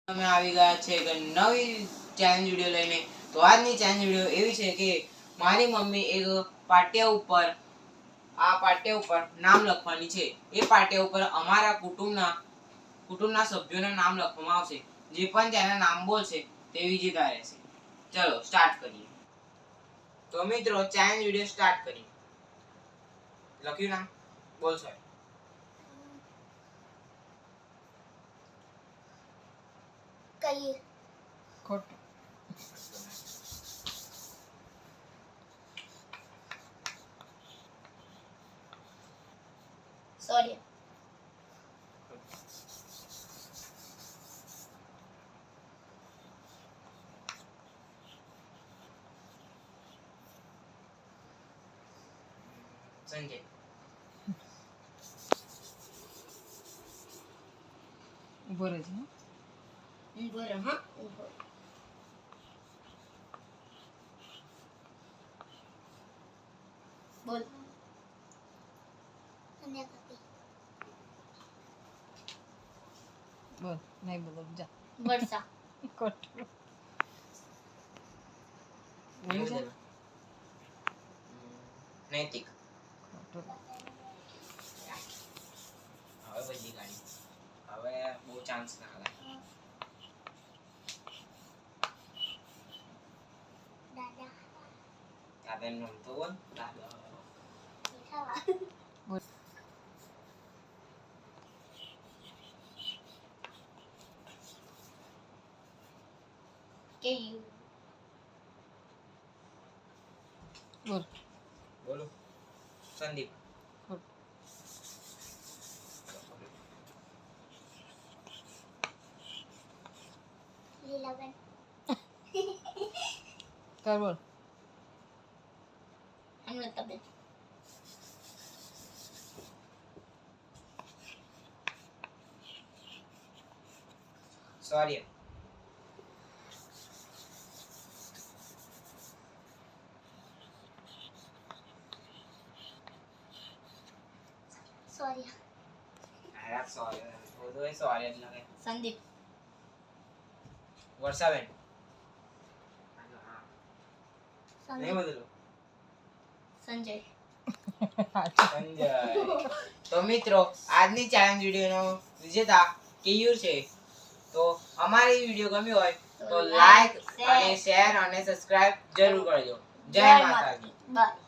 અમે આવી ગયા છે એક નવી ચેલેન્જ વિડિયો લઈને. તો આજની ચેલેન્જ વિડિયો એવી છે કે મારી મમ્મી એક પાટિયા ઉપર નામ લખવાની છે. એ પાટિયા ઉપર અમારા કુટુંબના સભ્યોના નામ લખવામાં આવશે. જે પણ તેના નામ બોલશે તે વિજેતા રહેશે. ચલો સ્ટાર્ટ કરીએ. તો મિત્રો ચેલેન્જ વિડિયો સ્ટાર્ટ કરીએ. લખ્યું નામ બોલ સાહેબ. કઈ ખોટું. સોરી સંજય. ઉભો રહેજે. ઉભો રહો. હા ઉભો. બોલ. બોલ નહીં બોલો જા. વર્ષા. ખોટું. નૈતિક. ખોટું. હવે બધી ગાડી. હવે બહુ ચાન્સ ના લાગે. દાદાનું નામ તો બોલ. દાદા. બોલ. કેયુ. બોલ. બોલો. સંદીપ. ખોટું. લીલાબેન. કર બોલ. અમૃતાબેન. સૌર્ય. સોરી. આયા સૌર્ય. બધું સૌર્ય જ લાગે. સંદીપ. વર્ષાબેન. નહીં સંદીપ. બદલો. સંજય. સંજય. તો મિત્રો આજની ચેલેન્જ વિડિયોનો વિજેતા કેયુર છે. તો અમારી વિડિયો ગમી હોય તો લાઈક અને શેર અને સબસ્ક્રાઇબ જરૂર કરજો. જય માતાજી. બાય.